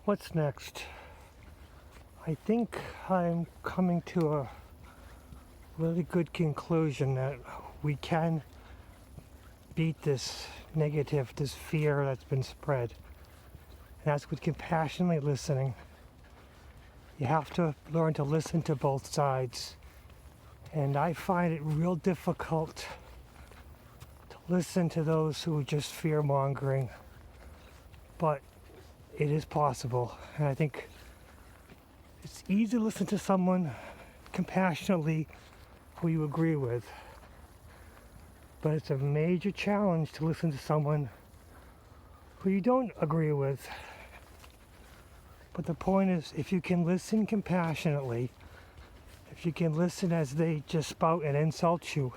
What's next? I think I'm coming to a really good conclusion that we can beat this negative, this fear that's been spread. And that's with compassionately listening. You have to learn to listen to both sides. And I find it real difficult to listen to those who are just fear-mongering. But it is possible. And I think it's easy to listen to someone compassionately who you agree with. But it's a major challenge to listen to someone who you don't agree with. But the point is, if you can listen compassionately, if you can listen as they just spout and insult you,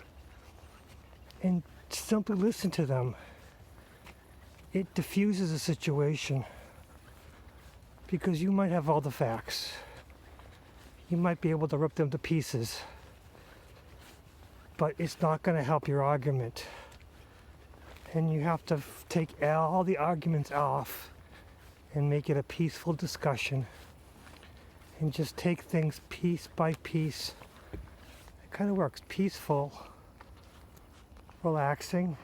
and simply listen to them, it diffuses the situation. Because you might have all the facts. You might be able to rip them to pieces. But it's not going to help your argument. And you have to take all the arguments off and make it a peaceful discussion. And just take things piece by piece. It kind of works. Peaceful, relaxing.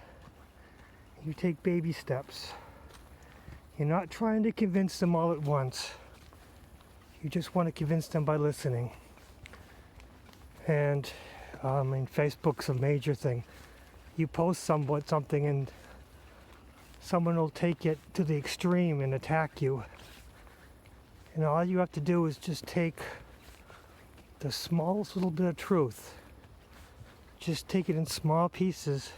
You take baby steps. You're not trying to convince them all at once. You just want to convince them by listening. And Facebook's a major thing. You post something and someone will take it to the extreme and attack you. And all you have to do is just take the smallest little bit of truth. Just take it in small pieces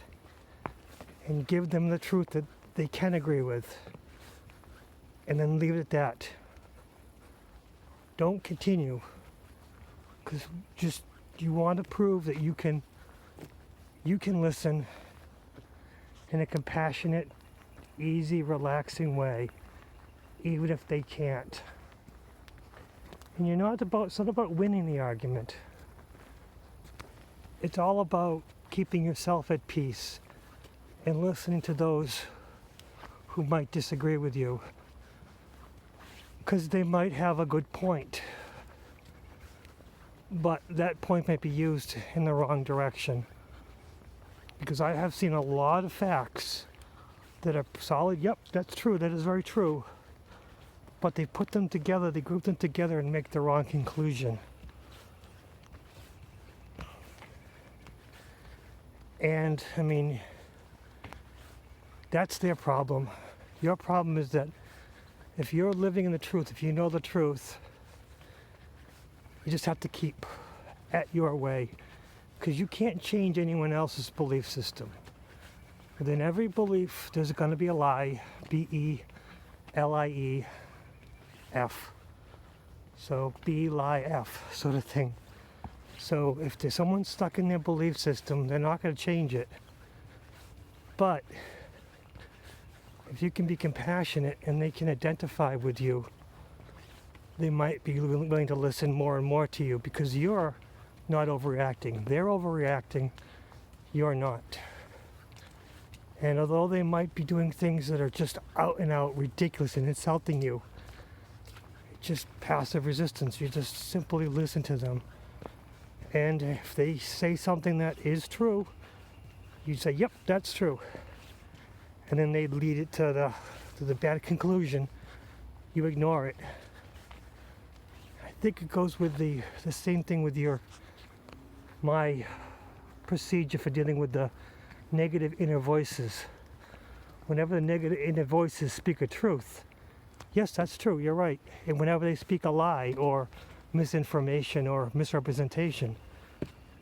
and give them the truth that they can agree with. And then leave it at that. Don't continue, because just you want to prove that you can listen in a compassionate, easy, relaxing way, even if they can't. And it's not about winning the argument. It's all about keeping yourself at peace and listening to those who might disagree with you. Because they might have a good point, but that point might be used in the wrong direction. Because I have seen a lot of facts that are solid. Yep, that's true, that is very true. But they put them together, they group them together and make the wrong conclusion. And that's their problem. Your problem is that if you're living in the truth, if you know the truth, you just have to keep at your way, because you can't change anyone else's belief system. Within every belief, there's going to be a lie, B-E-L-I-E-F. So B, lie, F, sort of thing. So if there's someone stuck in their belief system, they're not going to change it. But if you can be compassionate and they can identify with you, they might be willing to listen more and more to you, because you're not overreacting. They're overreacting, you're not. And although they might be doing things that are just out and out ridiculous and insulting you, it's just passive resistance. You just simply listen to them. And if they say something that is true, you say, yep, that's true. And then they lead it to the bad conclusion. You ignore it. I think it goes with the same thing with my procedure for dealing with the negative inner voices. Whenever the negative inner voices speak a truth, yes, that's true, you're right. And whenever they speak a lie or misinformation or misrepresentation,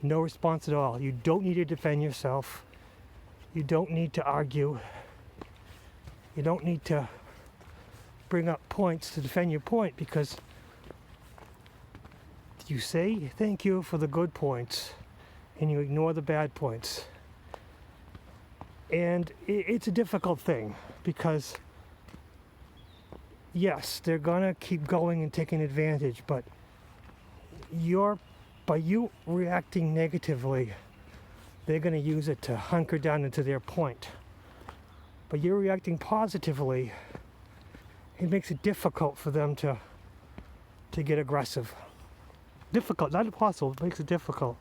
no response at all. You don't need to defend yourself. You don't need to argue. You don't need to bring up points to defend your point, because you say thank you for the good points and you ignore the bad points. And it's a difficult thing, because yes, they're gonna keep going and taking advantage, but by you reacting negatively, they're gonna use it to hunker down into their point. But you're reacting positively, it makes it difficult for them to get aggressive. Difficult, not impossible, it makes it difficult.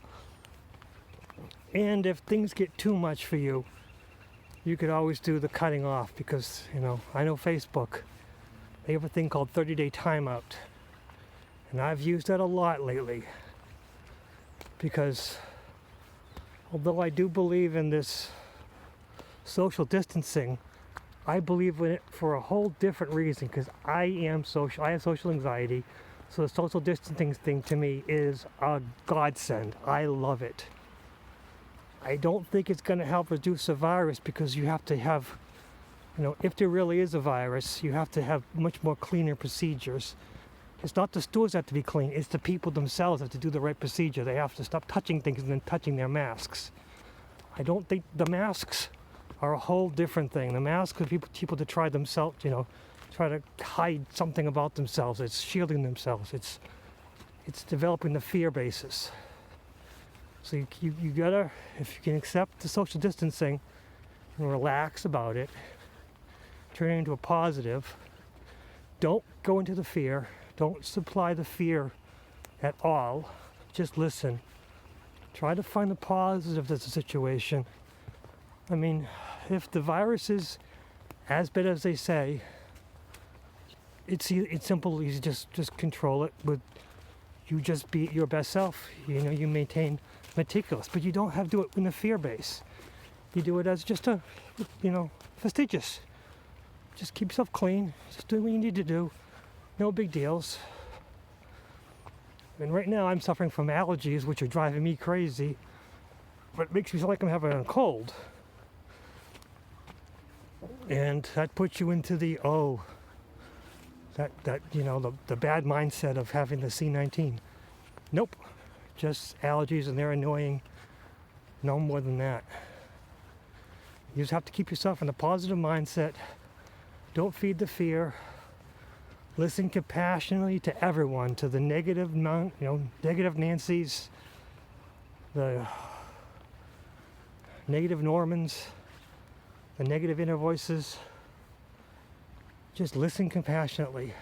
And if things get too much for you, you could always do the cutting off, because, I know Facebook, they have a thing called 30-day timeout. And I've used that a lot lately, because although I do believe in this social distancing, I believe in it for a whole different reason, because I have social anxiety. So the social distancing thing to me is a godsend. I love it. I don't think it's going to help reduce the virus, because you have to have, if there really is a virus, you have to have much more cleaner procedures. It's not the stores that have to be clean, it's the people themselves that have to do the right procedure. They have to stop touching things and then touching their masks. I don't think the masks are a whole different thing. The masks are people to try themselves, try to hide something about themselves. It's shielding themselves. It's developing the fear basis. So you gotta, if you can accept the social distancing and relax about it, turn it into a positive. Don't go into the fear. Don't supply the fear at all. Just listen. Try to find the positive of the situation. I mean, if the virus is as bad as they say, it's simple. You just control it with, you just be your best self. You maintain meticulous, but you don't have to do it in the fear base. You do it as just fastidious. Just keep yourself clean. Just do what you need to do. No big deals. And right now I'm suffering from allergies, which are driving me crazy, but it makes me feel like I'm having a cold. And that puts you into the the bad mindset of having the C19. Nope, just allergies, and they're annoying. No more than that. You just have to keep yourself in a positive mindset. Don't feed the fear. Listen compassionately to everyone, to the negative Nancys, the negative Normans, the negative inner voices. Just listen compassionately.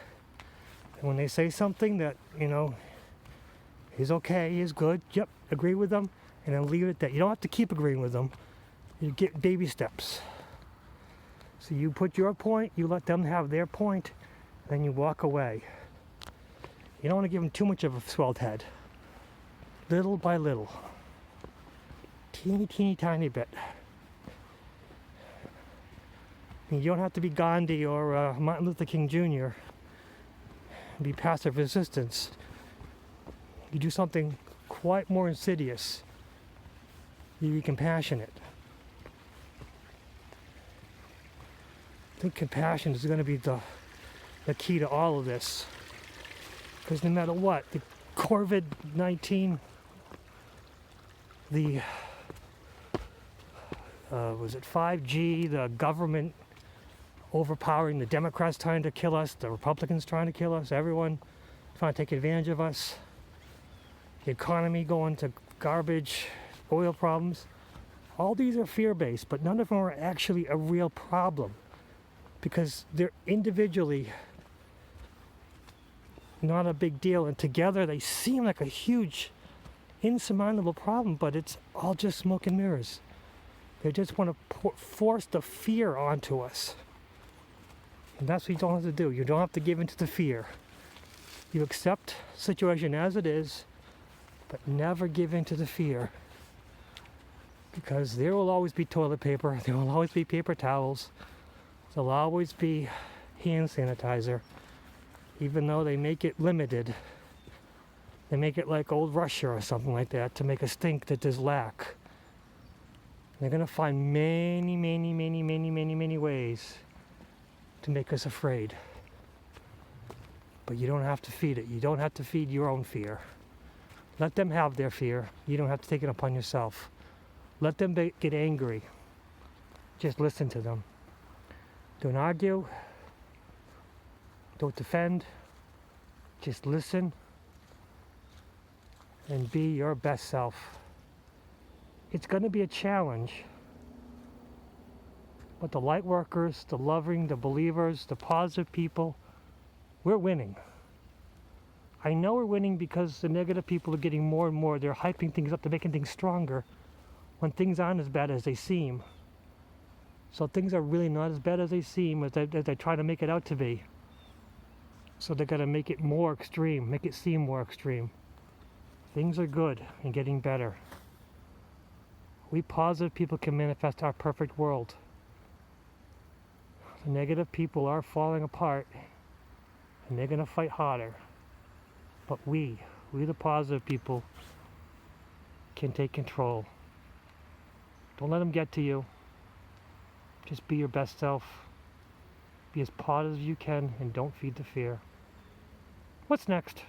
And when they say something that, is okay, is good, yep, agree with them, and then leave it at that. You don't have to keep agreeing with them. You get baby steps. So you put your point, you let them have their point, then you walk away. You don't want to give them too much of a swelled head. Little by little. Teeny tiny bit. You don't have to be Gandhi or Martin Luther King Jr. and be passive resistance. You do something quite more insidious. You be compassionate. I think compassion is going to be the key to all of this. Because no matter what, the COVID-19, the was it 5G, the government overpowering, the Democrats trying to kill us, the Republicans trying to kill us, everyone trying to take advantage of us, the economy going to garbage, oil problems. All these are fear-based, but none of them are actually a real problem, because they're individually not a big deal, and together they seem like a huge, insurmountable problem, but it's all just smoke and mirrors. They just want to force the fear onto us. And that's what you don't have to do. You don't have to give in to the fear. You accept the situation as it is, but never give in to the fear. Because there will always be toilet paper, there will always be paper towels, there'll always be hand sanitizer, even though they make it limited. They make it like old Russia or something like that to make us think that there's lack. They're going to find many ways to make us afraid. But you don't have to feed it. You don't have to feed your own fear. Let them have their fear. You don't have to take it upon yourself. Let them get angry. Just listen to them. Don't argue. Don't defend. Just listen and be your best self. It's going to be a challenge, but the light workers, the loving, the believers, the positive people we're winning. I know we're winning because the negative people are getting more and more. They're hyping things up, they're making things stronger when things aren't as bad as they seem. So things are really not as bad as they seem, as they try to make it out to be. So they're going to make it more extreme, make it seem more extreme. Things are good and getting better. We positive people can manifest our perfect world. The negative people are falling apart, and they're going to fight harder. But we the positive people, can take control. Don't let them get to you. Just be your best self. Be as positive as you can, and don't feed the fear. What's next?